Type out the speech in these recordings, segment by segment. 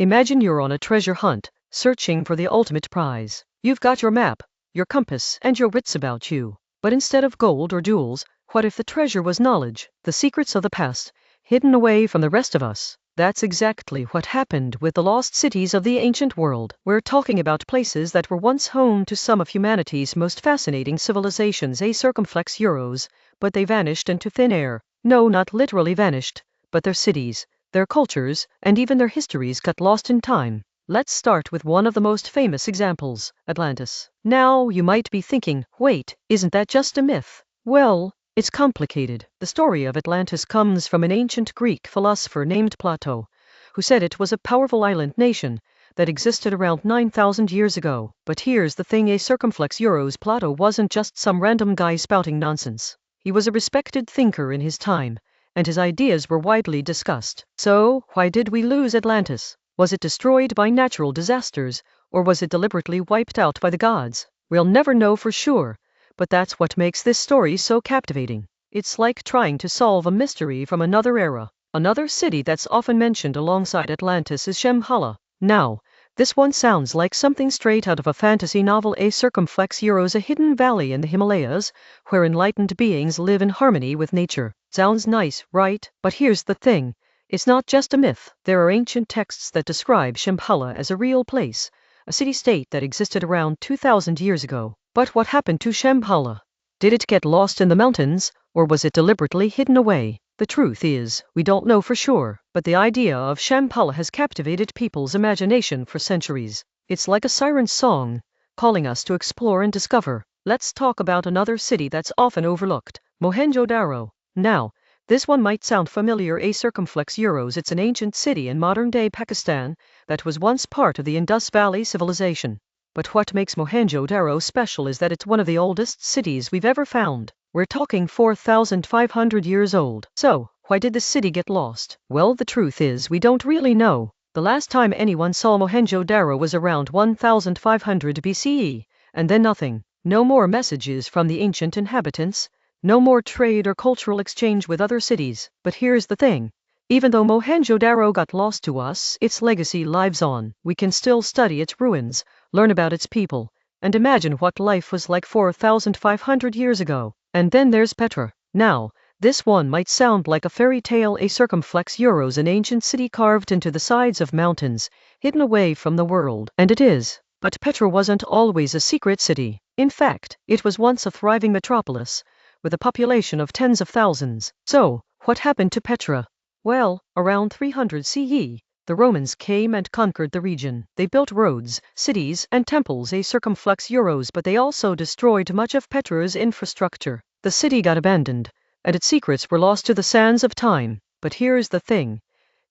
Imagine you're on a treasure hunt, searching for the ultimate prize. You've got your map, your compass, and your wits about you. But instead of gold or jewels, what if the treasure was knowledge, the secrets of the past, hidden away from the rest of us? That's exactly what happened with the lost cities of the ancient world. We're talking about places that were once home to some of humanity's most fascinating civilizations, a circumflex Euros, but they vanished into thin air. No, not literally vanished, but their cities, their cultures, and even their histories got lost in time. Let's start with one of the most famous examples, Atlantis. Now, you might be thinking, wait, isn't that just a myth? Well, it's complicated. The story of Atlantis comes from an ancient Greek philosopher named Plato, who said it was a powerful island nation that existed around 9,000 years ago. But here's the thing, a circumflex Euros, Plato wasn't just some random guy spouting nonsense. He was a respected thinker in his time, and his ideas were widely discussed. So, why did we lose Atlantis? Was it destroyed by natural disasters, or was it deliberately wiped out by the gods? We'll never know for sure, but that's what makes this story so captivating. It's like trying to solve a mystery from another era. Another city that's often mentioned alongside Atlantis is Shambhala. Now, this one sounds like something straight out of a fantasy novel, a circumflex Euros, a hidden valley in the Himalayas, where enlightened beings live in harmony with nature. Sounds nice, right? But here's the thing. It's not just a myth. There are ancient texts that describe Shambhala as a real place, a city-state that existed around 2,000 years ago. But what happened to Shambhala? Did it get lost in the mountains, or was it deliberately hidden away? The truth is, we don't know for sure, but the idea of Shambhala has captivated people's imagination for centuries. It's like a siren song, calling us to explore and discover. Let's talk about another city that's often overlooked, Mohenjo-Daro. Now, this one might sound familiar, a circumflex Euros. It's an ancient city in modern-day Pakistan that was once part of the Indus Valley civilization. But what makes Mohenjo-Daro special is that it's one of the oldest cities we've ever found. We're talking 4,500 years old. So, why did the city get lost? Well, the truth is, we don't really know. The last time anyone saw Mohenjo-Daro was around 1,500 BCE, and then nothing. No more messages from the ancient inhabitants, no more trade or cultural exchange with other cities. But here's the thing. Even though Mohenjo-Daro got lost to us, its legacy lives on. We can still study its ruins, learn about its people, and imagine what life was like 4,500 years ago. And then there's Petra. Now, this one might sound like a fairy tale, a circumflex Euros, an ancient city carved into the sides of mountains, hidden away from the world. And it is. But Petra wasn't always a secret city. In fact, it was once a thriving metropolis, with a population of tens of thousands. So, what happened to Petra? Well, around 300 CE, the Romans came and conquered the region. They built roads, cities, and temples, a circumflex Euros, but they also destroyed much of Petra's infrastructure. The city got abandoned, and its secrets were lost to the sands of time. But here's the thing.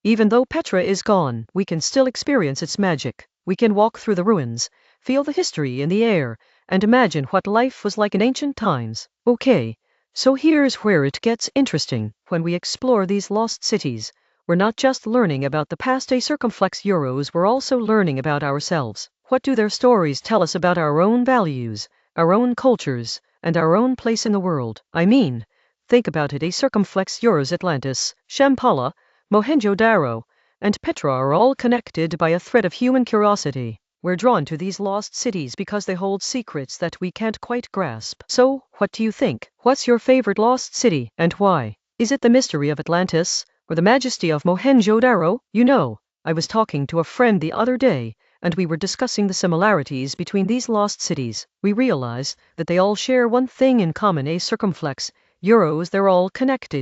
Even though Petra is gone, we can still experience its magic. We can walk through the ruins, feel the history in the air, and imagine what life was like in ancient times. Okay, so here's where it gets interesting. When we explore these lost cities, we're not just learning about the past, a circumflex Euros, we're also learning about ourselves. What do their stories tell us about our own values, our own cultures, and our own place in the world? I mean, think about it, a circumflex Euros, Atlantis, Shambhala, Mohenjo-Daro, and Petra are all connected by a thread of human curiosity. We're drawn to these lost cities because they hold secrets that we can't quite grasp. So, what do you think? What's your favorite lost city, and why? Is it the mystery of Atlantis, or the majesty of Mohenjo-Daro? You know, I was talking to a friend the other day, and we were discussing the similarities between these lost cities. We realized that they all share one thing in common, a circumflex Euros. They're all connected.